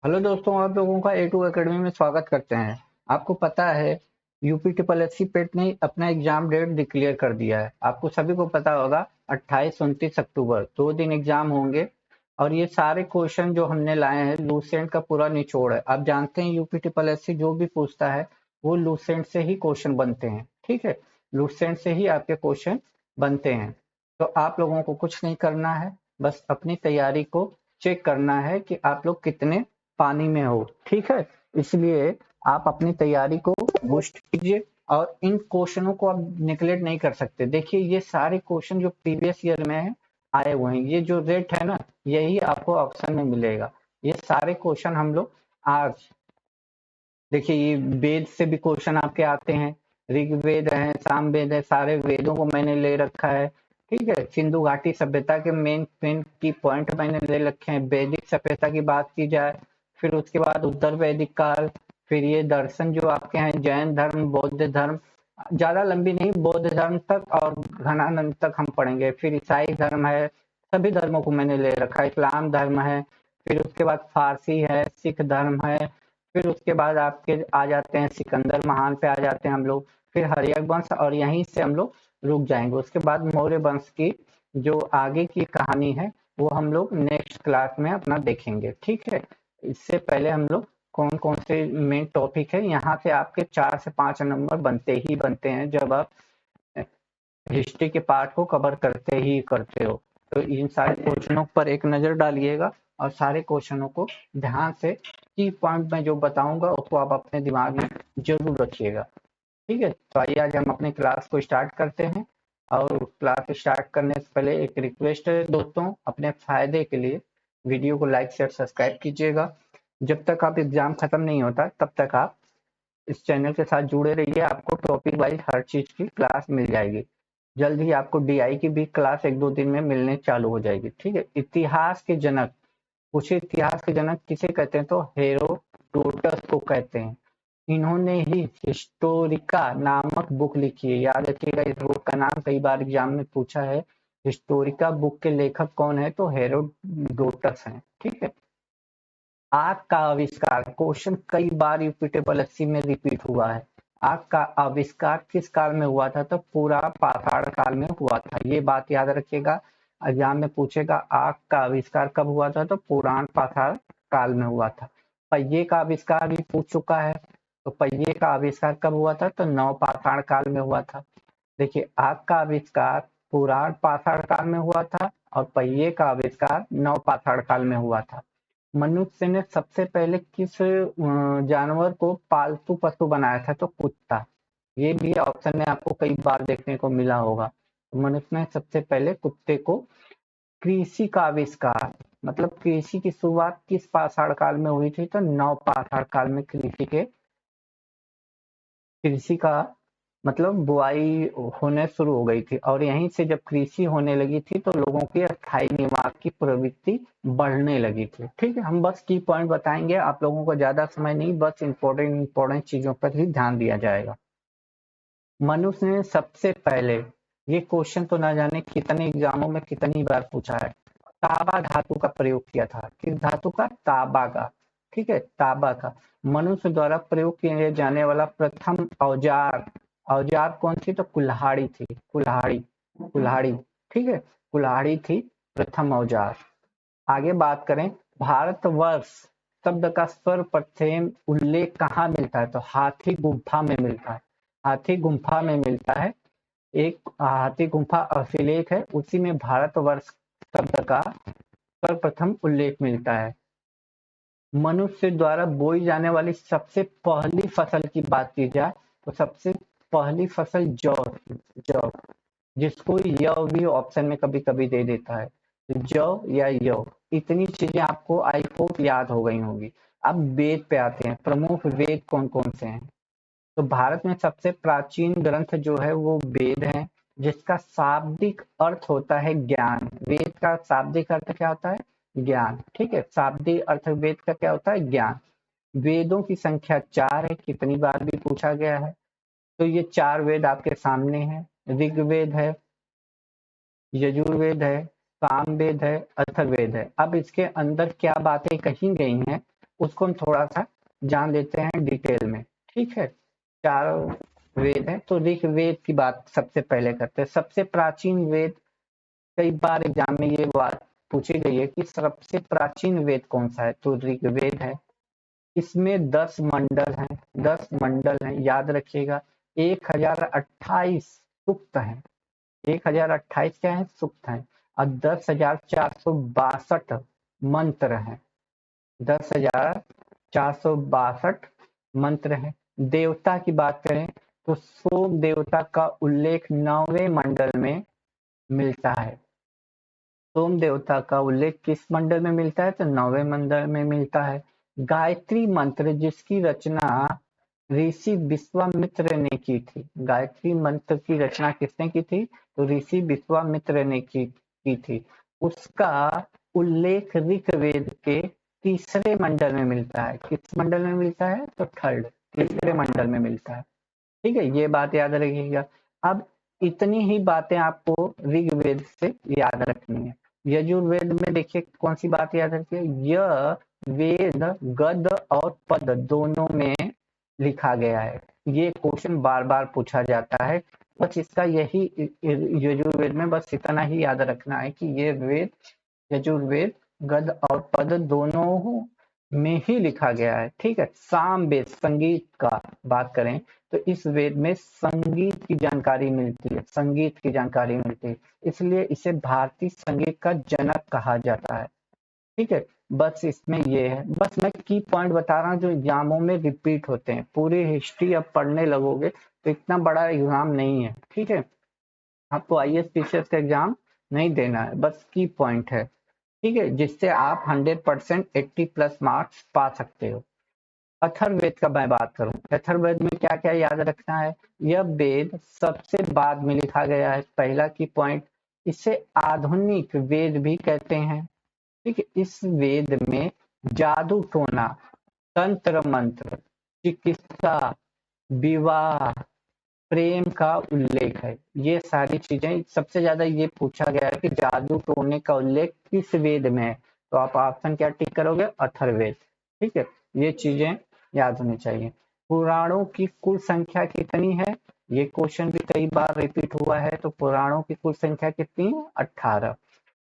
Hello दोस्तों, आप लोगों का A2 एकेडमी में स्वागत करते हैं। आपको पता है यूपी ट्रिपल एस सी पेट ने अपना एग्जाम डेट डिक्लेयर कर दिया है। आपको सभी को पता होगा 28-29 अक्टूबर 2 दिन एग्जाम होंगे। और ये सारे क्वेश्चन जो हमने लाए हैं लूसेंट का पूरा निचोड़ है। आप जानते हैं यूपी ट्रिपल एस सी जो भी पूछता है वो लूसेंट से ही क्वेश्चन बनते हैं। ठीक है, लूसेंट से ही आपके क्वेश्चन बनते हैं। तो आप लोगों को कुछ नहीं करना है, बस अपनी तैयारी को चेक करना है कि आप लोग कितने पानी में हो। ठीक है, इसलिए आप अपनी तैयारी को बूस्ट कीजिए और इन क्वेश्चनों को आप निगलेक्ट नहीं कर सकते। देखिए, ये सारे क्वेश्चन जो प्रीवियस ईयर में है आए हुए हैं, ये जो रेट है ना, यही आपको ऑप्शन में मिलेगा। ये सारे क्वेश्चन हम लोग आज देखिए, ये वेद से भी क्वेश्चन आपके आते हैं। ऋग्वेद है, सामवेद है, सारे वेदों को मैंने ले रखा है। ठीक है, सिंधु घाटी सभ्यता के मेन मेन की पॉइंट मैंने ले रखे हैं। वैदिक सभ्यता की बात की जाए, फिर उसके बाद उत्तर वैदिक काल, फिर ये दर्शन जो आपके हैं जैन धर्म, बौद्ध धर्म, ज्यादा लंबी नहीं, बौद्ध धर्म तक और घनानंद तक हम पढ़ेंगे। फिर ईसाई धर्म है, सभी धर्मों को मैंने ले रखा है। इस्लाम धर्म है, फिर उसके बाद फारसी है, सिख धर्म है, फिर उसके बाद आपके आ जाते हैं सिकंदर महान पे आ जाते हैं हम लोग, फिर हर्यक वंश, और यहीं से हम लोग रुक जाएंगे। उसके बाद मौर्य वंश की जो आगे की कहानी है वो हम लोग नेक्स्ट क्लास में अपना देखेंगे। ठीक है, इससे पहले हम लोग कौन कौन से मेन टॉपिक है, यहाँ से आपके 4 से 5 नंबर बनते ही बनते हैं जब आप हिस्ट्री के पार्ट को कवर करते ही करते हो। तो इन सारे क्वेश्चनों पर एक नजर डालिएगा और सारे क्वेश्चनों को ध्यान से की पॉइंट में जो बताऊंगा उसको आप अपने दिमाग में जरूर रखिएगा। ठीक है, तो आइए आज हम अपने क्लास को स्टार्ट करते हैं। और क्लास स्टार्ट करने से पहले एक रिक्वेस्ट है दोस्तों, अपने फायदे के लिए वीडियो को लाइक शेयर सब्सक्राइब कीजिएगा। जब तक आप एग्जाम खत्म नहीं होता तब तक आप इस चैनल के साथ जुड़े रहिए। आपको टॉपिक वाइज हर चीज की क्लास मिल जाएगी। जल्द ही आपको डीआई की भी क्लास 1-2 दिन में मिलने चालू हो जाएगी। ठीक है, इतिहास के जनक पूछे, इतिहास के जनक किसे कहते हैं? तो हेरोडोटस को कहते हैं। इन्होंने ही हिस्टोरिका नामक बुक लिखी है। याद रखिएगा, इस बुक का नाम कई बार एग्जाम में पूछा है। हिस्टोरिका बुक के लेखक कौन है? तो हेरोडोटस हैं। ठीक है, आग का आविष्कार क्वेश्चन कई बार यूपी ट्रिपल एससी में रिपीट हुआ है। आग का आविष्कार किस काल में हुआ था? तो पूरा पाषाण काल में हुआ था। ये बात याद रखिएगा, एग्जाम में पूछेगा आग का आविष्कार कब हुआ था? तो पुराण पाषाण काल में हुआ था। पहिए का आविष्कार भी पूछ चुका है, तो पहिए का आविष्कार कब हुआ था? तो नवपाषाण काल में हुआ था। देखिए, आग का आविष्कार पुराण पाषाण काल में हुआ था और पहिए का आविष्कार नवपाषाण काल में हुआ था। मनुष्य ने सबसे पहले किस जानवर को पालतू पशु बनाया था? तो कुत्ता। ये भी ऑप्शन में आपको कई बार देखने को मिला होगा। तो मनुष्य ने सबसे पहले कुत्ते को। कृषि का आविष्कार मतलब कृषि की शुरुआत किस पाषाण काल में हुई थी? तो नवपाषाण काल में कृषि का मतलब बुआई होने शुरू हो गई थी, और यहीं से जब कृषि होने लगी थी तो लोगों की स्थायी निवास की प्रवृत्ति बढ़ने लगी थी। ठीक है, हम बस की पॉइंट बताएंगे, आप लोगों को ज्यादा समय नहीं, बस इंपॉर्टेंट चीजों पर ही ध्यान दिया जाएगा। मनुष्य ने सबसे पहले, ये क्वेश्चन तो ना जाने कितने एग्जामों में कितनी बार पूछा है, तांबा धातु का प्रयोग किया था। किस धातु का? तांबा का। ठीक है, तांबा का। मनुष्य द्वारा प्रयोग किए जाने वाला प्रथम औजार औजार कौन सी? तो कुल्हाड़ी थी। कुल्हाड़ी कुल्हाड़ी ठीक है, कुल्हाड़ी थी प्रथम औजार। आगे बात करें, भारतवर्ष शब्द का सर्वप्रथम उल्लेख कहाँ मिलता है? तो हाथी गुम्फा में मिलता है। हाथी गुम्फा में मिलता है। एक हाथी गुम्फा अभिलेख है, उसी में भारतवर्ष शब्द का सर्वप्रथम उल्लेख मिलता है। मनुष्य द्वारा बोई जाने वाली सबसे पहली फसल की बात की जाए तो सबसे पहली फसल जौ जौ, जिसको यौ भी ऑप्शन में कभी कभी दे देता है। जौ या यौ, इतनी चीजें आपको आई होप याद हो गई होंगी। अब वेद पे आते हैं। प्रमुख वेद कौन कौन से हैं? तो भारत में सबसे प्राचीन ग्रंथ जो है वो वेद है, जिसका शाब्दिक अर्थ होता है ज्ञान। वेद का शाब्दिक अर्थ क्या होता है? ज्ञान। ठीक है, शाब्दिक अर्थ वेद का क्या होता है? ज्ञान। वेदों की संख्या 4 है, कितनी बार भी पूछा गया है। तो ये 4 वेद आपके सामने हैं। ऋग्वेद है, यजुर्वेद है, सामवेद है, अथर्ववेद है। अब इसके अंदर क्या बातें कही गई हैं उसको हम थोड़ा सा जान लेते हैं डिटेल में। ठीक है, चारों वेद हैं, तो ऋग्वेद की बात सबसे पहले करते हैं। सबसे प्राचीन वेद, कई बार एग्जाम में ये बात पूछी गई है कि सबसे प्राचीन वेद कौन सा है, तो ऋग्वेद है। इसमें 10 मंडल हैं, 10 मंडल हैं, याद रखिएगा। 1028 सूक्त हैं, 1028 क्या है, सूक्त हैं, और 10,462 मंत्र हैं, 10,462 मंत्र हैं। देवता की बात करें तो सोम देवता का उल्लेख 9वें मंडल में मिलता है। सोम देवता का उल्लेख किस मंडल में मिलता है, तो 9वें मंडल में मिलता है। गायत्री मंत्र जिसकी रचना ऋषि विश्वामित्र ने की थी, गायत्री मंत्र की रचना किसने की थी, तो ऋषि विश्वामित्र ने की थी। उसका उल्लेख ऋग्वेद के तीसरे मंडल में मिलता है। किस मंडल में मिलता है, तो थर्ड, तीसरे मंडल में मिलता है। ठीक है, ये बात याद रखिएगा। अब इतनी ही बातें आपको ऋग्वेद से याद रखनी है। यजुर्वेद में देखिए कौन सी बात याद रखिए, यह वेद गद और पद दोनों में लिखा गया है। ये क्वेश्चन बार बार पूछा जाता है, बस इसका यही यजुर्वेद में बस इतना ही याद रखना है कि ये वेद यजुर्वेद गद और पद दोनों में ही लिखा गया है। ठीक है, साम वेद संगीत का बात करें तो इस वेद में संगीत की जानकारी मिलती है, संगीत की जानकारी मिलती है, इसलिए इसे भारतीय संगीत का जनक कहा जाता है। ठीक है, बस इसमें ये है, बस मैं की पॉइंट बता रहा हूँ जो एग्जामों में रिपीट होते हैं। पूरी हिस्ट्री अब पढ़ने लगोगे तो इतना बड़ा एग्जाम नहीं है। ठीक है, आपको आईएएस पीसीएस का एग्जाम नहीं देना है, बस की पॉइंट है। ठीक है, जिससे आप 100% 80+ मार्क्स पा सकते हो। अथर्ववेद का मैं बात करूं, अथर्ववेद में क्या क्या याद रखना है, यह वेद सबसे बाद में लिखा गया है, पहला की पॉइंट। इसे आधुनिक वेद भी कहते हैं। ठीक है, इस वेद में जादू टोना, तंत्र मंत्र, चिकित्सा, विवाह, प्रेम का उल्लेख है। ये सारी चीजें सबसे ज्यादा ये पूछा गया है कि जादू टोने का उल्लेख किस वेद में है, तो आप ऑप्शन क्या टिक करोगे, अथर्ववेद। ठीक है, ये चीजें याद होनी चाहिए। पुराणों की कुल संख्या कितनी है, ये क्वेश्चन भी कई बार रिपीट हुआ है, तो पुराणों की कुल संख्या कितनी है, 18।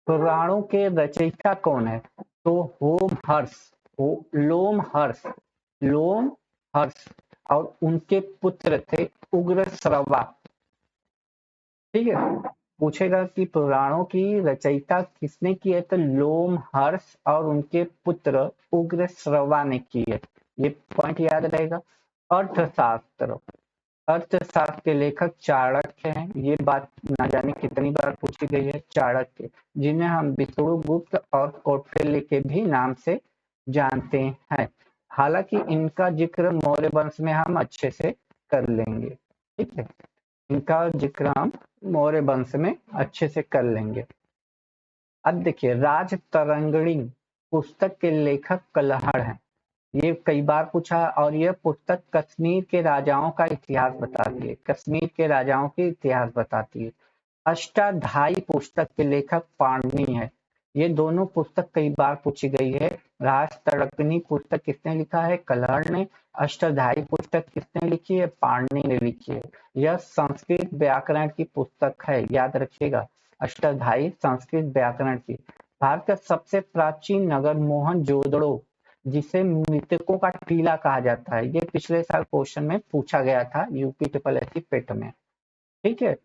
पुराणों के रचयिता कौन है, तो होम हर्ष, लोम हर्ष, लोम हर्ष, और उनके पुत्र थे उग्र श्रवा। ठीक है, पूछेगा कि पुराणों की रचयिता किसने की है, तो लोम हर्ष और उनके पुत्र उग्र श्रवा ने की है। ये पॉइंट याद रहेगा। अर्थशास्त्र, अर्थशास्त्र के लेखक चाणक्य हैं। ये बात ना जाने कितनी बार पूछी गई है, चाणक्य, जिन्हें हम विष्णुगुप्त और कौटिल्य के भी नाम से जानते हैं। हालांकि इनका जिक्र मौर्य वंश में हम अच्छे से कर लेंगे। ठीक है, इनका जिक्र हम मौर्य वंश में अच्छे से कर लेंगे। अब देखिए, राजतरंगिणी पुस्तक के लेखक कलहड़ हैं। ये कई बार पूछा, और यह पुस्तक कश्मीर के राजाओं का इतिहास बताती है, कश्मीर के राजाओं के इतिहास बताती है। अष्टाध्यायी पुस्तक के लेखक पाणिनि है। ये दोनों पुस्तक कई बार पूछी गई है। राजतरंगिणी पुस्तक किसने लिखा है, कलहड़ ने। अष्टाध्यायी पुस्तक किसने लिखी है, पाणिनि ने लिखी है। यह संस्कृत व्याकरण की पुस्तक है, याद रखिएगा, अष्टाध्यायी संस्कृत व्याकरण की। भारत का सबसे प्राचीन नगर मोहनजोदड़ो, जिसे मृतकों का टीला कहा जाता है, ये पिछले साल क्वेश्चन में पूछा गया था यूपी ट्रिपल एससी पेट में। ठीक है,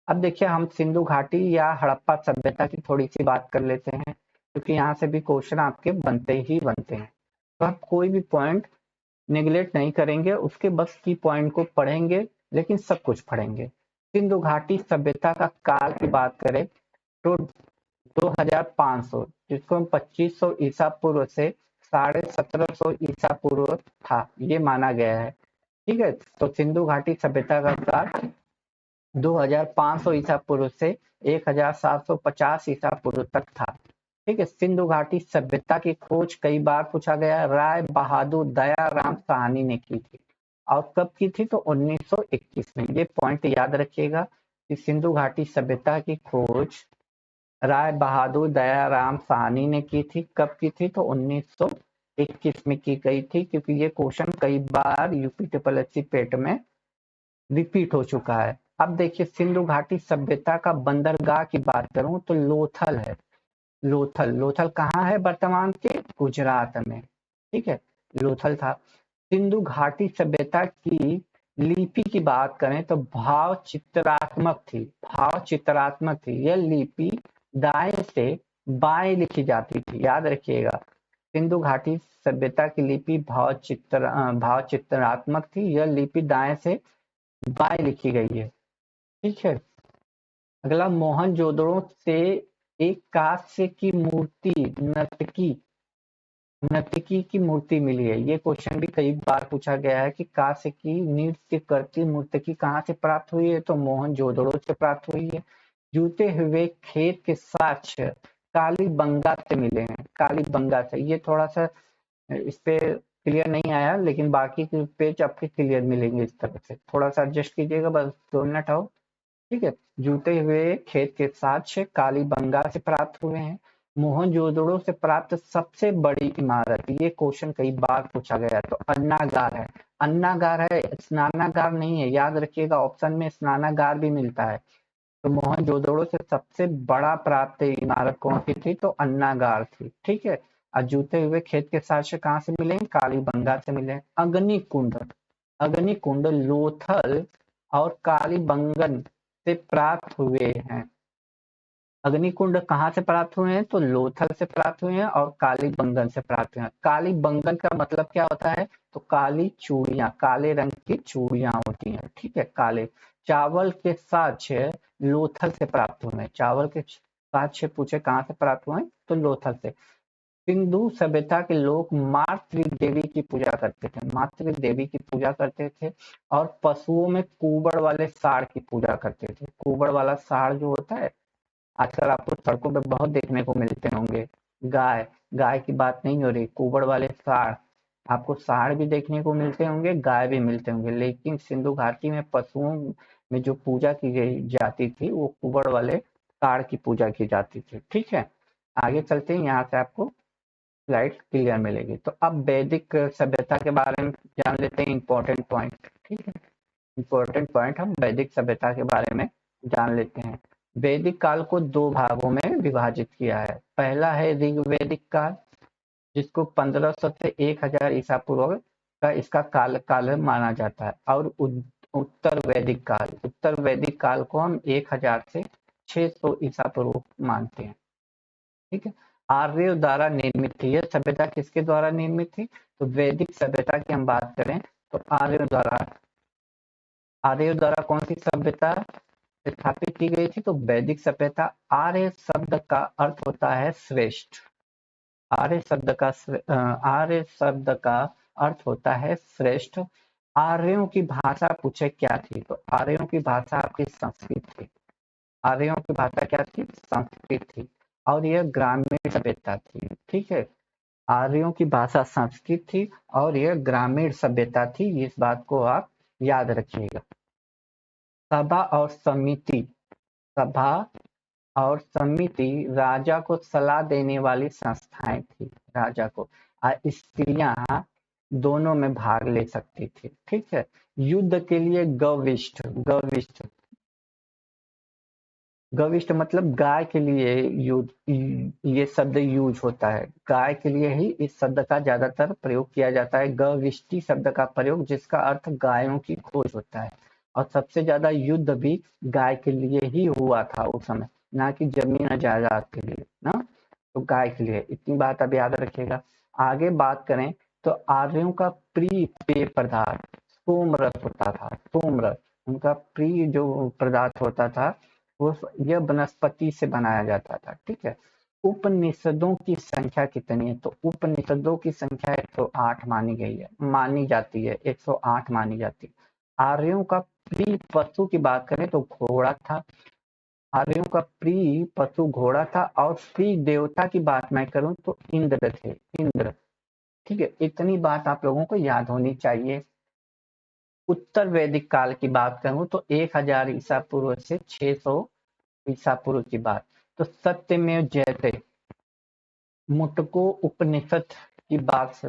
अब देखिए हम सिंधु घाटी या हड़प्पा सभ्यता की थोड़ी सी बात कर लेते हैं, क्योंकि यहाँ से भी क्वेश्चन आपके बनते ही बनते हैं। तो आप कोई भी पॉइंट निगलेक्ट नहीं करेंगे, उसके बस की पॉइंट को पढ़ेंगे, लेकिन सब कुछ पढ़ेंगे। सिंधु घाटी सभ्यता का काल की बात करें तो 2500, जिसको हम 2500 ईसा पूर्व से 1750 ईसा पूर्व था, ये माना गया है। ठीक है, तो सिंधु घाटी सभ्यता का काल 2500 ईसा पूर्व से 1750 ईसा पूर्व तक था। ठीक है, सिंधु घाटी सभ्यता की खोज कई बार पूछा गया, राय बहादुर दयाराम साहनी ने की थी, और कब की थी, तो 1921 में। ये पॉइंट याद रखिएगा कि सिंधु घाटी सभ्यता की खोज राय बहादुर दयाराम साहनी ने की थी, कब की थी, तो 1921 21 में की गई थी, क्योंकि ये क्वेश्चन कई बार यूपी ट्रिपल एससी पेट में रिपीट हो चुका है। अब देखिए, सिंधु घाटी सभ्यता का बंदरगाह की बात करूं तो लोथल है। लोथल, लोथल कहाँ है वर्तमान के? गुजरात में। ठीक है, लोथल था। सिंधु घाटी सभ्यता की लिपि की बात करें तो भाव चित्रात्मक थी। भाव चित्रात्मक थी। यह लिपि दाएं से बाएं लिखी जाती थी, याद रखिएगा। सिंधु घाटी सभ्यता की लिपि भाव चित्रात्मक थी। यह लिपि दाएं से बाएं लिखी गई है। ठीक है। अगला, मोहनजोदड़ो से एक कांस्य की मूर्ति, नर्तकी नर्तकी की मूर्ति मिली है। ये क्वेश्चन भी कई बार पूछा गया है कि कांस्य की नृत्य करती मूर्ति कहाँ से प्राप्त हुई है? तो मोहनजोदड़ो से प्राप्त हुई है। जूते हुए खेत के साक्ष्य कालीबंगा से मिले हैं। कालीबंगा से, ये थोड़ा सा इस पे क्लियर नहीं आया, लेकिन बाकी के पेज आपके क्लियर मिलेंगे इस तरह से। थोड़ा सा एडजस्ट कीजिएगा, बस 2 मिनट आओ। ठीक है। जूते हुए खेत के साक्ष्य कालीबंगा से प्राप्त हुए हैं। मोहनजोदड़ो से प्राप्त सबसे बड़ी इमारत, ये क्वेश्चन कई बार पूछा गया, तो अन्नागार है। अन्नागार है, स्नानागार नहीं है, याद रखिएगा। ऑप्शन में स्नानागार भी मिलता है। तो मोहनजोदड़ो से सबसे बड़ा प्राप्त इमारत कौन सी थी? तो अन्नागार थी। ठीक है। और जूते हुए खेत के साक्ष्य कहाँ से मिले? कालीबंगा से मिले। अग्निकुंड, अग्निकुंड लोथल और कालीबंगन से प्राप्त हुए हैं। अग्निकुंड कहाँ से प्राप्त हुए हैं? तो लोथल से प्राप्त हुए हैं और कालीबंगन से प्राप्त हुए हैं। कालीबंगन का मतलब क्या होता है? तो काली चूड़ियां, काले रंग की चूड़ियां होती हैं। ठीक है, काले। चावल के साक्ष्य लोथल से प्राप्त हुए हैं। चावल के साक्ष्य पूछे कहाँ से प्राप्त हुए? तो लोथल से। सिंधु सभ्यता के लोग मातृ देवी की पूजा करते थे। मातृ देवी की पूजा करते थे और पशुओं में कुबड़ वाले साढ़ की पूजा करते थे। कुबड़ वाला साढ़ जो होता है, आजकल आपको सड़कों पे बहुत देखने को मिलते होंगे। गाय, गाय की बात नहीं हो रही, कुबड़ वाले साढ़। आपको साढ़ भी देखने को मिलते होंगे, गाय भी मिलते होंगे, लेकिन सिंधु घाटी में पशुओं में जो पूजा की गई जाती थी वो कुबड़ वाले साढ़ की पूजा की जाती थी। ठीक है, आगे चलते हैं। यहाँ से आपको स्लाइड क्लियर मिलेगी। तो अब वैदिक सभ्यता के बारे में जान लेते हैं, इंपॉर्टेंट पॉइंट। ठीक है, इंपॉर्टेंट पॉइंट हम वैदिक सभ्यता के बारे में जान लेते हैं। वैदिक काल को 2 भागों में विभाजित किया है। पहला है ऋग्वैदिक काल, जिसको 1500 से 1000 ईसा पूर्व का इसका काल माना जाता है। और उत्तर वैदिक काल, उत्तर वैदिक काल को हम 1000 से 600 ईसा पूर्व मानते हैं। ठीक है। आर्यों द्वारा निर्मित थी। यह सभ्यता किसके द्वारा निर्मित थी? तो वैदिक सभ्यता की हम बात करें तो आर्यों द्वारा कौन सी सभ्यता स्थापित की गई थी? तो वैदिक सभ्यता। आर्य शब्द का अर्थ होता है श्रेष्ठ। आर्य शब्द का अर्थ होता है श्रेष्ठ। आर्यों की भाषा पूछे क्या थी? तो आर्यों की भाषा आपकी संस्कृत थी। आर्यों की भाषा क्या थी? संस्कृत थी। और यह ग्रामीण सभ्यता थी। ठीक है, आर्यों की भाषा संस्कृत थी और यह ग्रामीण सभ्यता थी। इस बात को आप याद रखिएगा। सभा और समिति, सभा और समिति राजा को सलाह देने वाली संस्थाएं थी। राजा को, स्त्रियां दोनों में भाग ले सकती थी। ठीक है। युद्ध के लिए गविष्ठ, गविष्ठ, गविष्ठ मतलब गाय के लिए ये शब्द यूज होता है। गाय के लिए ही इस शब्द का ज्यादातर प्रयोग किया जाता है। गविष्टि शब्द का प्रयोग, जिसका अर्थ गायों की खोज होता है। और सबसे ज्यादा युद्ध भी गाय के लिए ही हुआ था उस समय, ना कि जमीन जायदाद के लिए ना। तो गाय के लिए, इतनी बात अब याद रखिएगा। आगे बात करें तो आर्यों का प्रिय पेय पदार्थ सोमरस होता था। सोमरस उनका प्रिय जो पदार्थ होता था, वो यह वनस्पति से बनाया जाता था। ठीक है। उपनिषदों की संख्या कितनी है? तो उपनिषदों की संख्या 108 मानी गई है, मानी जाती है, 108 मानी जाती है। आर्यों का प्रिय पशु की बात करें तो घोड़ा था। आर्यों का प्रिय पशु घोड़ा था। और प्रिय देवता की बात मैं करूं तो इंद्र थे, इंद्र। ठीक है, इतनी बात आप लोगों को याद होनी चाहिए। उत्तर वैदिक काल की बात करूं तो 1000 ईसा पूर्व से 600 ईसा पूर्व की बात। तो सत्यमेव जयते, मुटको उपनिषद की बात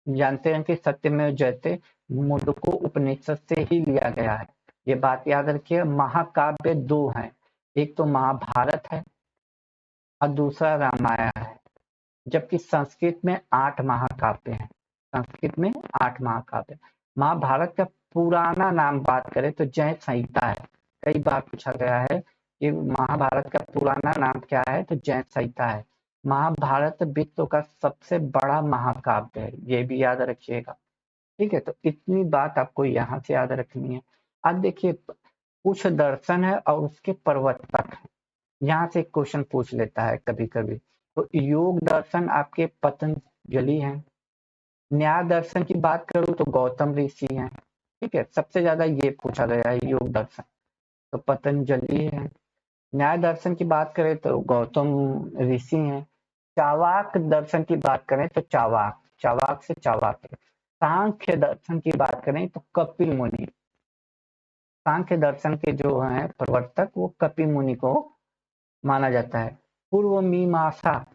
जानते हैं कि सत्यमेव जयते मुंडको उपनिषद से ही लिया गया है। ये बात याद रखिए। महाकाव्य दो हैं, एक तो महाभारत है और दूसरा रामायण है, जबकि संस्कृत में 8 महाकाव्य हैं। संस्कृत में 8 महाकाव्य। महाभारत का पुराना नाम बात करें तो जय संहिता है। कई बार पूछा गया है कि महाभारत का पुराना नाम क्या है, तो जय संहिता है। महाभारत विश्व का सबसे बड़ा महाकाव्य है, ये भी याद रखिएगा। ठीक है, तो इतनी बात आपको यहाँ से याद रखनी है। अब देखिए, कुछ दर्शन है और उसके प्रवर्तक है, यहाँ से क्वेश्चन पूछ लेता है कभी कभी। तो योग दर्शन आपके पतंजलि हैं। न्याय दर्शन की बात करूं तो गौतम ऋषि हैं। ठीक है, सबसे ज्यादा ये पूछा गया है योग दर्शन, तो पतंजलि है। न्याय दर्शन की बात करें तो गौतम ऋषि हैं। चावाक दर्शन की बात करें तो चावाक, चावाक से चावाक। सांख्य दर्शन की बात करें तो कपिल मुनि। सांख्य दर्शन के जो हैं प्रवर्तक वो कपिल मुनि को माना जाता है। पूर्व मीमांसा,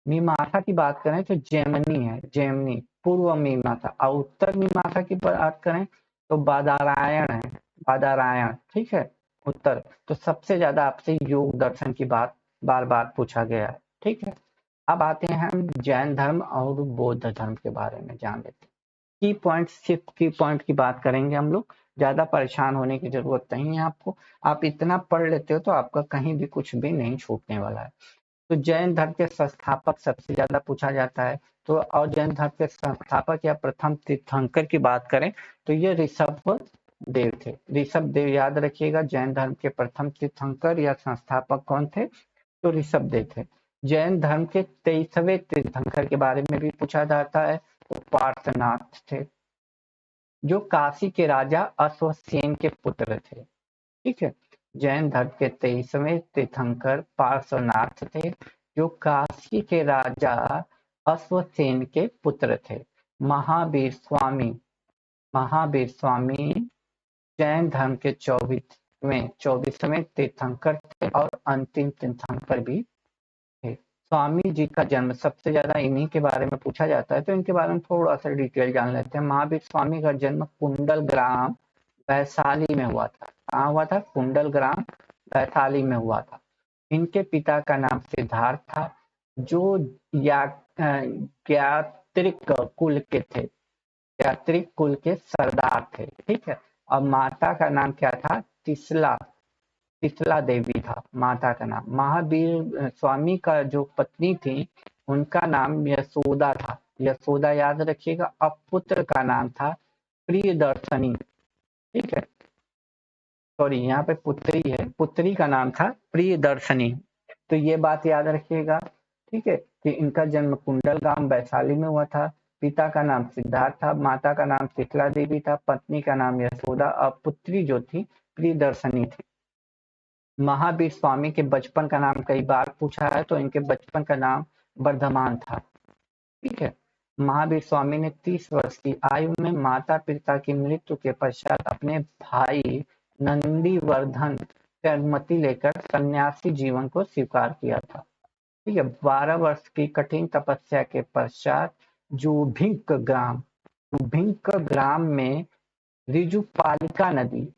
मीमांसा की बात करें तो जैमिनी है, जैमिनी पूर्व मीमांसा। और उत्तर मीमांसा की बात करें तो बादरायण है, बादरायण। ठीक है, उत्तर। तो सबसे ज्यादा आपसे योग दर्शन की बात बार बार पूछा गया है। ठीक है, अब आते हैं हम जैन धर्म और बौद्ध धर्म के बारे में जान लेते हैं। की पॉइंट, सिर्फ की पॉइंट की बात करेंगे हम लोग, ज्यादा परेशान होने की जरूरत नहीं है आपको। आप इतना पढ़ लेते हो तो आपका कहीं भी कुछ भी नहीं छूटने वाला है। तो जैन धर्म के संस्थापक सबसे ज्यादा पूछा जाता है। तो और जैन धर्म के संस्थापक या प्रथम तीर्थंकर की बात करें तो ये ऋषभ देव थे। ऋषभ देव याद रखिएगा, जैन धर्म के प्रथम तीर्थंकर या संस्थापक कौन थे, तो ऋषभ देव थे। जैन धर्म के 23वें तीर्थंकर के बारे में भी पूछा जाता है, तो पार्श्वनाथ थे, जो काशी के राजा अश्वसेन के पुत्र थे। ठीक है, जैन धर्म के 23वें तीर्थंकर पार्श्वनाथ थे, जो काशी के राजा अश्वसेन के पुत्र थे। महावीर स्वामी, महावीर स्वामी जैन धर्म के 24वें तीर्थंकर थे और अंतिम तीर्थंकर भी थे। स्वामी जी का जन्म सबसे ज्यादा इन्हीं के बारे में पूछा जाता है, तो इनके बारे में थोड़ा सा डिटेल जान लेते हैं। महावीर स्वामी का जन्म कुंडल ग्राम वैशाली में हुआ था। कहाँ हुआ था, कुंडल ग्राम वैशाली में हुआ था। इनके पिता का नाम सिद्धार्थ था, जो यात्रिक कुल के थे, यात्रिक कुल के सरदार थे। ठीक है, और माता का नाम क्या था, तिसला, तिसला देवी था माता का नाम। महावीर स्वामी का जो पत्नी थी उनका नाम यशोदा था, यशोदा याद रखिएगा। अब पुत्र का नाम था प्रियदर्शनी। ठीक है, सॉरी यहाँ पे पुत्री है, पुत्री का नाम था प्रियदर्शनी। तो ये बात याद रखिएगा। ठीक है, कि इनका जन्म कुंडल गांव वैशाली में हुआ था। पिता का नाम सिद्धार्थ था, माता का नाम शीतला देवी था, पत्नी का नाम यशोदा और पुत्री जो थी प्रियदर्शनी थी। महावीर स्वामी के बचपन का नाम कई बार पूछा है, तो इनके बचपन का नाम वर्धमान था। ठीक है, महावीर स्वामी ने 30 वर्ष की आयु में माता पिता की मृत्यु के पश्चात अपने भाई नंदीवर्धन से अनुमति लेकर सन्यासी जीवन को स्वीकार किया था। ठीक है, 12 वर्ष की कठिन तपस्या के पश्चात जुभिंक ग्राम में ऋजुपालिका नदी,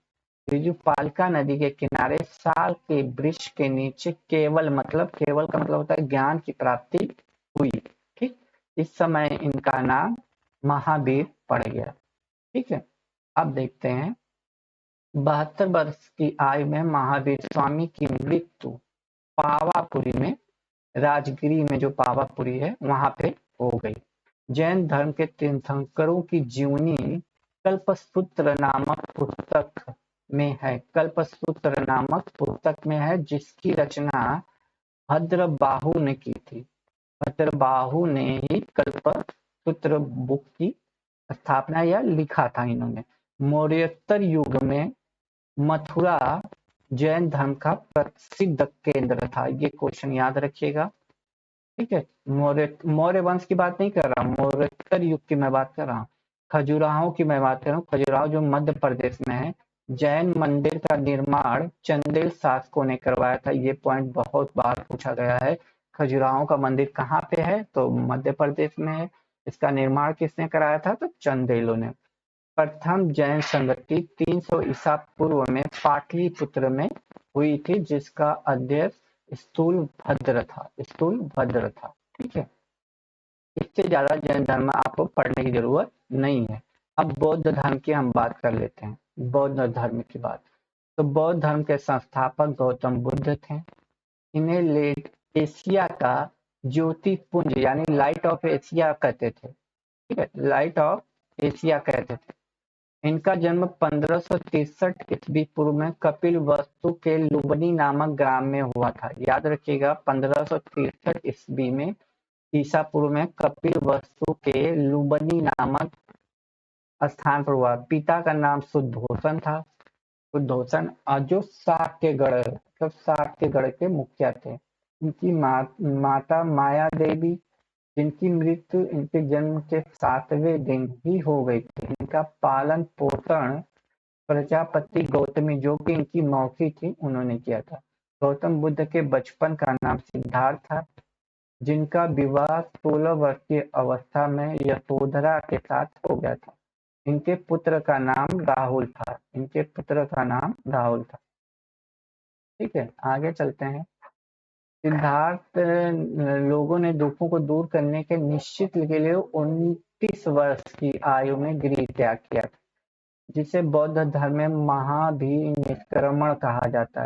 ऋजुपालिका नदी के किनारे साल के वृक्ष के नीचे केवल, मतलब केवल का मतलब होता है ज्ञान की प्राप्ति हुई। ठीक, इस समय इनका नाम महावीर पड़ गया। ठीक है, अब देखते हैं 72 वर्ष की आयु में महावीर स्वामी की मृत्यु पावापुरी में, राजगिरी में जो पावापुरी है वहां पे हो गई। जैन धर्म के तीर्थंकरों की जीवनी कल्पसूत्र नामक पुस्तक में है, कल्पसूत्र नामक पुस्तक में है, जिसकी रचना भद्रबाहु ने की थी। भद्रबाहु ने ही कल्पसूत्र बुक की स्थापना या लिखा था इन्होंने। मौर्योत्तर युग में मथुरा जैन धर्म का प्रसिद्ध केंद्र था, ये क्वेश्चन याद रखिएगा। ठीक है, मौर्य वंश की बात नहीं कर रहा हूँ, मौर्योत्तर युग की मैं बात कर रहा हूँ। खजुराहो की मैं बात कर रहा हूँ, खजुराहो जो मध्य प्रदेश में है। जैन मंदिर का निर्माण चंदेल शासकों ने करवाया था, ये पॉइंट बहुत बार पूछा गया है। खजुराहो का मंदिर कहाँ पे है? तो मध्य प्रदेश में है। इसका निर्माण किसने कराया था? तो चंदेलों ने। प्रथम जैन संगति 300 ईसा पूर्व में पाटलिपुत्र में हुई थी, जिसका अध्यक्ष स्थूलभद्र था। ठीक है, इससे ज्यादा जैन धर्म आपको पढ़ने की जरूरत नहीं है। अब बौद्ध धर्म की हम बात कर लेते हैं। बौद्ध धर्म की बात, तो बौद्ध धर्म के संस्थापक गौतम बुद्ध थे। इन्हें लेट एशिया का ज्योतिपुंज यानी लाइट ऑफ एशिया कहते थे। ठीक है, लाइट ऑफ एशिया कहते थे। इनका जन्म 1563 ईस्वी पूर्व में कपिल वस्तु के लुम्बिनी नामक ग्राम में हुआ था। याद रखिएगा, 1563 ईस्वी में ईसा पूर्व में कपिल वस्तु के लुम्बिनी नामक स्थान पर हुआ। पिता का नाम शुद्धोषण था। शुद्धोषण जो साक्यगढ़, मतलब साक्यगढ़ के मुखिया थे। इनकी माता माया देवी, जिनकी मृत्यु इनके जन्म के 7वें दिन ही हो गई थी। इनका पालन पोषण प्रजापति गौतमी, जो कि इनकी मौसी थी, उन्होंने किया था। गौतम बुद्ध के बचपन का नाम सिद्धार्थ था, जिनका विवाह 16 वर्ष की अवस्था में यशोधरा के साथ हो गया था। इनके पुत्र का नाम राहुल था। ठीक है, आगे चलते हैं। सिद्धार्थ लोगों ने दुखों को दूर करने के निश्चित के लिए 29 वर्ष की आयु में गृह त्याग किया था, जिसे बौद्ध धर्म में महाभिनिष्क्रमण कहा जाता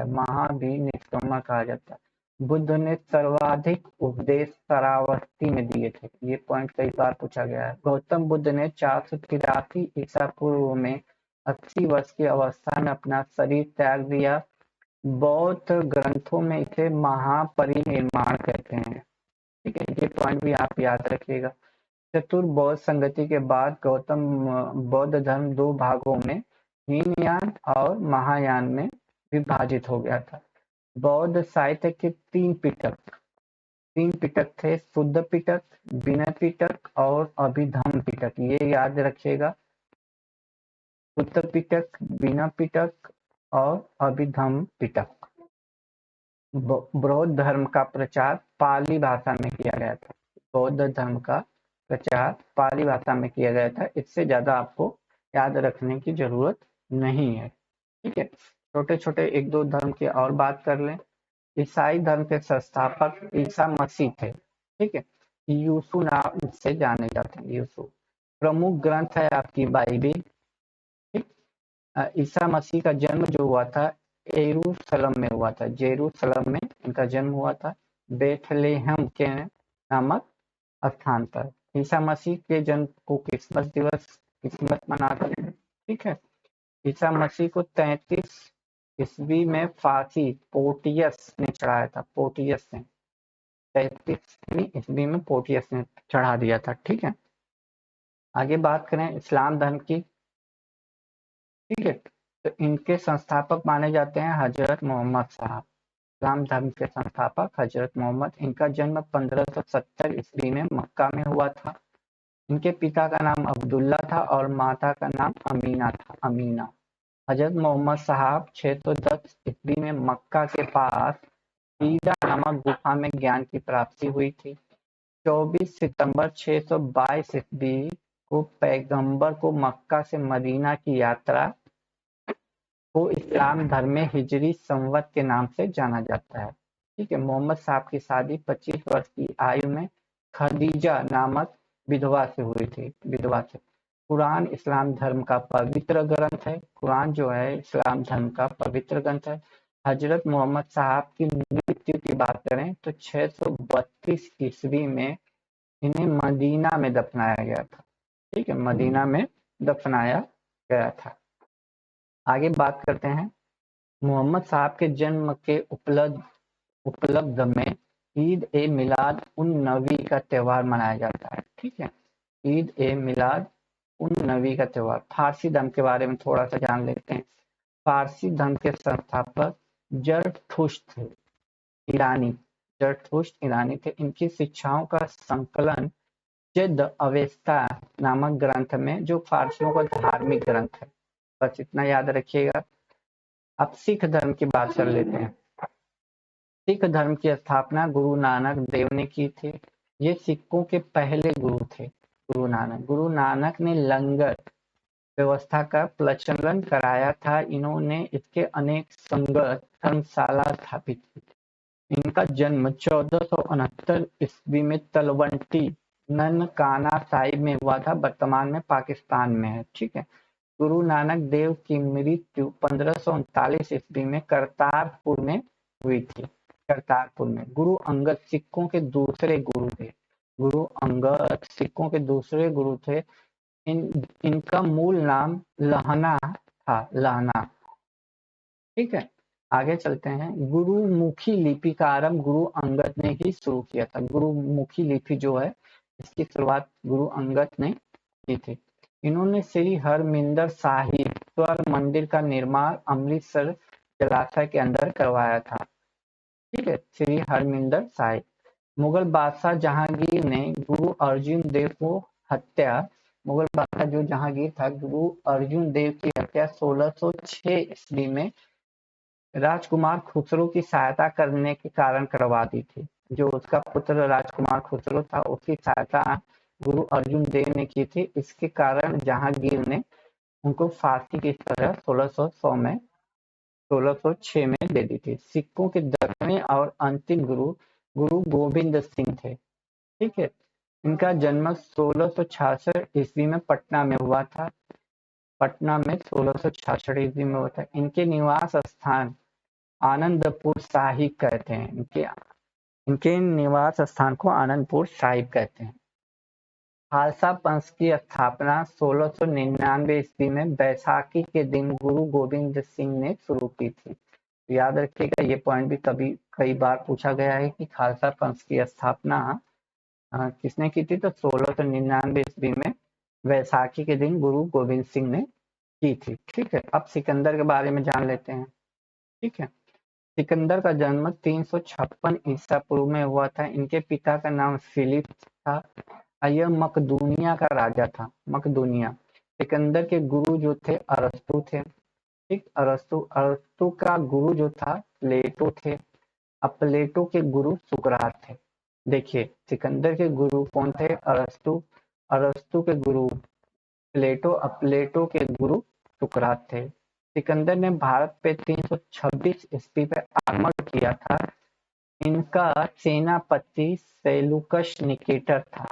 है। बुद्ध ने सर्वाधिक उपदेश शरावस्ती में दिए थे। ये पॉइंट कई बार पूछा गया है। गौतम बुद्ध ने 483 ईसा पूर्व में 80 वर्ष की अवस्था में अपना शरीर त्याग दिया। बौद्ध ग्रंथों में इसे महापरिनिर्वाण कहते हैं। ठीक है, ये पॉइंट भी आप याद रखिएगा। चतुर्बौद्ध संगति के बाद गौतम बौद्ध धर्म दो भागों में, हीनयान और महायान में विभाजित हो गया था। बौद्ध साहित्य के तीन पिटक थे: शुद्ध पिटक, विनय पिटक और अभिधम्म पिटक। ये याद रखिएगा, शुद्ध पिटक, विनय पिटक और अभिधम्म पिटक। बौद्ध धर्म का प्रचार पाली भाषा में किया गया था। बौद्ध धर्म का प्रचार पाली भाषा में किया गया था। इससे ज्यादा आपको याद रखने की जरूरत नहीं है। ठीक है, छोटे छोटे एक दो धर्म की और बात कर लें। ईसाई धर्म के संस्थापक ईसा मसीह थे। ठीक है, यूसु नाम से जाने जाते हैं। यूसु प्रमुख ग्रंथ है आपकी बाइबिल। ठीक, ईसा मसीह का जन्म जो हुआ था जेरूशलम में हुआ था। जेरूशलम में इनका जन्म हुआ था, बेथलेहम के नामक स्थान पर। ईसा मसीह के जन्म को क्रिसमस मनाते हैं। ठीक है, ईसा मसीह को 33 ईस्वी में फांसी पोटियस ने चढ़ाया था। 33वीं ईस्वी में पोटियस ने चढ़ा दिया था। ठीक है, आगे बात करें इस्लाम धर्म की। ठीक है, तो इनके संस्थापक माने जाते हैं हजरत मोहम्मद साहब। इस्लाम धर्म के संस्थापक हजरत मोहम्मद। इनका जन्म 1570 ईस्वी में मक्का में हुआ था। इनके पिता का नाम अब्दुल्ला था और माता का नाम अमीना। हजरत मोहम्मद साहब 610 ईस्वी में मक्का के पास ईदा नामक गुफा में ज्ञान की प्राप्ति हुई थी। 24 सितंबर 622 ईस्वी को पैगंबर को मक्का से मदीना की यात्रा को इस्लाम धर्म में हिजरी संवत के नाम से जाना जाता है। ठीक है, मोहम्मद साहब की शादी 25 वर्ष की आयु में खदीजा नामक विधवा से हुई थी। कुरान इस्लाम धर्म का पवित्र ग्रंथ है। कुरान जो है इस्लाम धर्म का पवित्र ग्रंथ है। हजरत मोहम्मद साहब की मृत्यु की बात करें तो 632 ईस्वी में इन्हें मदीना में दफनाया गया था। ठीक है, मदीना में दफनाया गया था। आगे बात करते हैं। मोहम्मद साहब के जन्म के उपलब्ध में ईद ए मिलाद उन नबी का त्यौहार मनाया जाता है। ठीक है, ईद ए मिलाद उन नबी का त्यौहार। फारसी धर्म के बारे में थोड़ा सा जान लेते हैं। फारसी धर्म के संस्थापक जरथुस्त्र ईरानी थे। इनकी शिक्षाओं का संकलन जिद अवेस्ता नामक ग्रंथ में, जो फारसियों का धार्मिक ग्रंथ है। बस इतना याद रखिएगा। अब सिख धर्म की बात कर लेते हैं। सिख धर्म की स्थापना गुरु नानक देव ने की थी। ये सिखों के पहले गुरु थे। गुरु नानक ने लंगर व्यवस्था का प्रचलन कराया था। इन्होंने इसके अनेक संगत धर्मशाला स्थापित की। इनका जन्म 1469 ईस्वी में तलवंडी ननकाना साहिब में हुआ था, वर्तमान में पाकिस्तान में है। ठीक है। गुरु नानक देव की मृत्यु 1539 ईस्वी में करतारपुर में हुई थी। करतारपुर में। गुरु अंगद सिखों के दूसरे गुरु थे। गुरु अंगद सिखों के दूसरे गुरु थे। इनका मूल नाम लहना था। लहना। ठीक है। आगे चलते हैं। गुरुमुखी लिपि का आरंभ गुरु अंगद ने ही शुरू किया था। गुरुमुखी लिपि जो है इसकी शुरुआत गुरु अंगद ने की थी। इन्होंने श्री हरमिंदर साहिब स्वर्ण मंदिर का निर्माण अमृतसर जलाशय के अंदर करवाया था। ठीक है। श्री हरमिंदर साहिब। मुगल बादशाह जहांगीर ने गुरु अर्जुन देव को हत्या मुगल बादशाह जो जहांगीर था, गुरु अर्जुन देव की हत्या 1606 ईस्वी में राजकुमार खुसरो की सहायता करने के कारण करवा दी थी। जो उसका पुत्र राजकुमार खुसरो था, उसकी सहायता गुरु अर्जुन देव ने की थी। इसके कारण जहांगीर ने उनको फांसी की सजा 1606 में दे दी थी। सिखों के 10वें और अंतिम गुरु गुरु गोविंद सिंह थे। ठीक है। इनका जन्म 1666 ईस्वी में पटना में हुआ था। पटना में 1666 ईस्वी में हुआ था। इनके निवास स्थान आनंदपुर साहिब कहते हैं। इनके निवास स्थान को आनंदपुर साहिब कहते हैं। खालसा पंथ की स्थापना 1699 ईस्वी में बैसाखी के दिन गुरु गोविंद सिंह ने शुरू की थी। याद रखिएगा, ये पॉइंट भी कई बार पूछा गया है कि खालसा पंथ की स्थापना किसने की थी। तो 1699 ईस्वी में बैसाखी के दिन गुरु गोविंद सिंह ने की थी। ठीक है। अब सिकंदर के बारे में जान लेते हैं। ठीक है। सिकंदर का जन्म 356 ईसा पूर्व में हुआ था। इनके पिता का नाम फिलिप था। यह मकदूनिया का राजा था। मकदूनिया। सिकंदर के गुरु जो थे अरस्तु थे। ठीक। अरस्तु का गुरु जो था प्लेटो थे। अब प्लेटो के गुरु सुकरात थे। देखिए, सिकंदर के गुरु कौन थे? अरस्तु। अरस्तु के गुरु प्लेटो। अब प्लेटो के गुरु सुकरात थे। सिकंदर ने भारत पे 326 ईस्वी पे आक्रमण किया था। इनका सेनापति सेलुकस निकेटर था।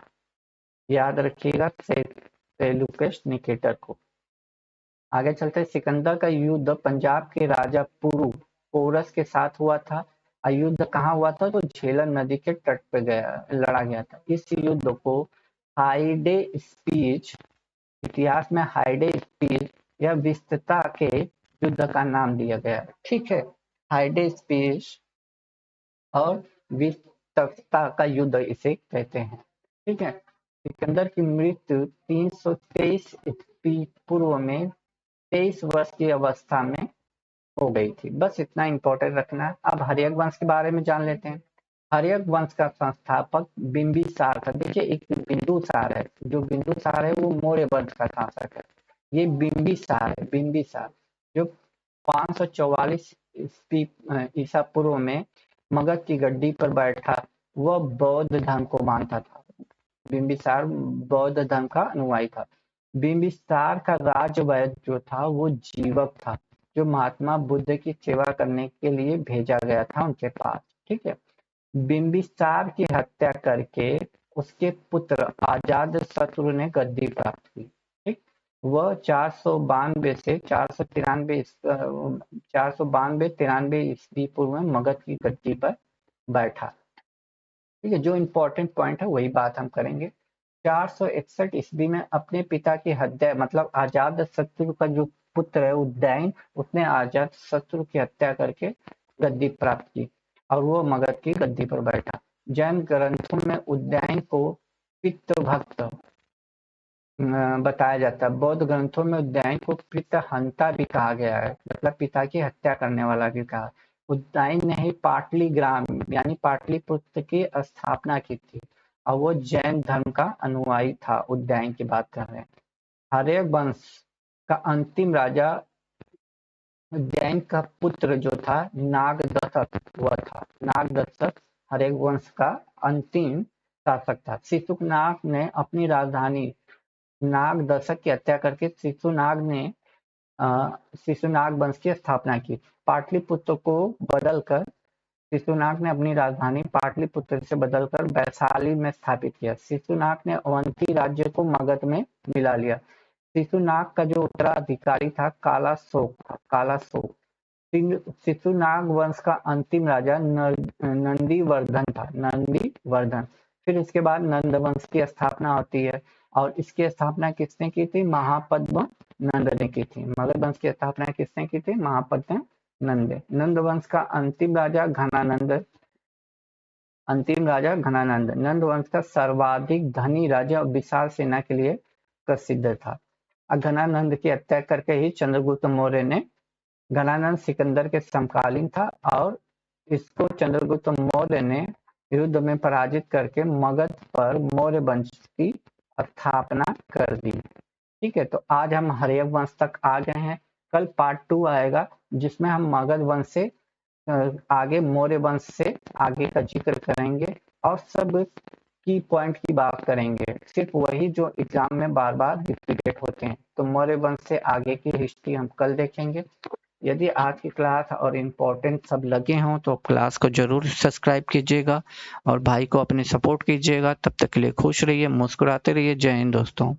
याद रखिएगा सेलुकस निकेटर को। आगे चलते। सिकंदर का युद्ध पंजाब के राजा पुरु पोरस के साथ हुआ था। युद्ध कहाँ हुआ था? तो झेलम नदी के तट पे लड़ा गया था। इस युद्ध को हाइडे स्पीच, इतिहास में हाइडे स्पीच या विस्तता के युद्ध का नाम दिया गया है। ठीक है। हाइडे स्पीच और विस्तता का युद्ध इसे कहते हैं। ठीक है। सिकंदर की मृत्यु 323 ईस्वी पूर्व में 23 वर्ष की अवस्था में हो गई थी। बस इतना इंपॉर्टेंट रखना है। अब हर्यक वंश के बारे में जान लेते हैं। हर्यक वंश का संस्थापक बिंबिसार था। देखिए, एक बिंदुसार है, जो बिंदुसार है वो मौर्य वंश का शासक है। ये बिंबिसार है। बिंबिसार जो 544 ईसा पूर्व में मगध की गद्दी पर बैठा, वह बौद्ध धर्म को मानता था। बिंबिसार बौद्ध धर्म का अनुयायी था। बिंबिसार का राजवैद्य जो था वो जीवक था, जो महात्मा बुद्ध की सेवा करने के लिए भेजा गया था उनके पास। ठीक है। बिंबिसार की हत्या करके उसके पुत्र अजात शत्रु ने गद्दी प्राप्त की। ठीक। वह 492 से 492 ईस्वी पूर्व में मगध की गद्दी पर बैठा। ठीक है। जो इम्पोर्टेंट पॉइंट है वही बात हम करेंगे। 461 ईस्वी में अपने पिता की हत्या, मतलब अजात शत्रु का जो पुत्र है उदयन, उसने अजात शत्रु की हत्या करके गद्दी प्राप्त की और वो मगध की गद्दी पर बैठा। जैन ग्रंथों में उदयन को पितृभक्त बताया जाता है। बौद्ध ग्रंथों में उदयन को पितृहंता भी कहा गया है, मतलब पिता की हत्या करने वाला भी कहा। उदयन ने ही पाटलिग्राम यानी पाटलिपुत्र की स्थापना की थी और वो जैन धर्म का अनुयायी था। उदयन की बात कर रहे हैं। हर्यक वंश का अंतिम राजा जैन का पुत्र जो था नागदत्त हुआ था। नागदत्त हरेक वंश का अंतिम शासक था। शिशुनाग ने अपनी राजधानी नागदशक की हत्या करके शिशुनाग वंश की स्थापना की। पाटलिपुत्र को बदलकर शिशुनाग ने अपनी राजधानी पाटलिपुत्र से बदलकर वैशाली में स्थापित किया। शिशुनाग ने अवंती राज्य को मगध में मिला लिया। शिशुनाग का जो उत्तराधिकारी था कालाशोक था। कालाशोक शिशुनाग वंश का अंतिम राजा नंदीवर्धन था। नंदीवर्धन। फिर इसके बाद नंद वंश की स्थापना होती है और इसकी स्थापना किसने की थी? महापद्म नंद ने की थी। मगध वंश की स्थापना किसने की थी? महापद्म नंद। नंद वंश का अंतिम राजा घनानंद नंद वंश का सर्वाधिक धनी राजा और विशाल सेना के लिए प्रसिद्ध था। घनानंद की हत्या करके ही चंद्रगुप्त मौर्य ने घनानंद सिकंदर के समकालीन था और इसको चंद्रगुप्त मौर्य ने युद्ध में पराजित करके मगध पर मौर्य वंश की स्थापना कर दी। ठीक है, तो आज हम हर्यक वंश तक आ गए हैं। कल पार्ट 2 आएगा जिसमें हम मगध वंश से आगे मौर्य वंश से आगे का जिक्र करेंगे और सब की पॉइंट की बात करेंगे, सिर्फ वही जो एग्जाम में बार बार रिपीटेड होते हैं। तो मौर्य वंश से आगे की हिस्ट्री हम कल देखेंगे। यदि आज की क्लास और इम्पोर्टेंट सब लगे हों तो क्लास को जरूर सब्सक्राइब कीजिएगा और भाई को अपने सपोर्ट कीजिएगा। तब तक के लिए खुश रहिए, मुस्कुराते रहिए। जय हिंद दोस्तों।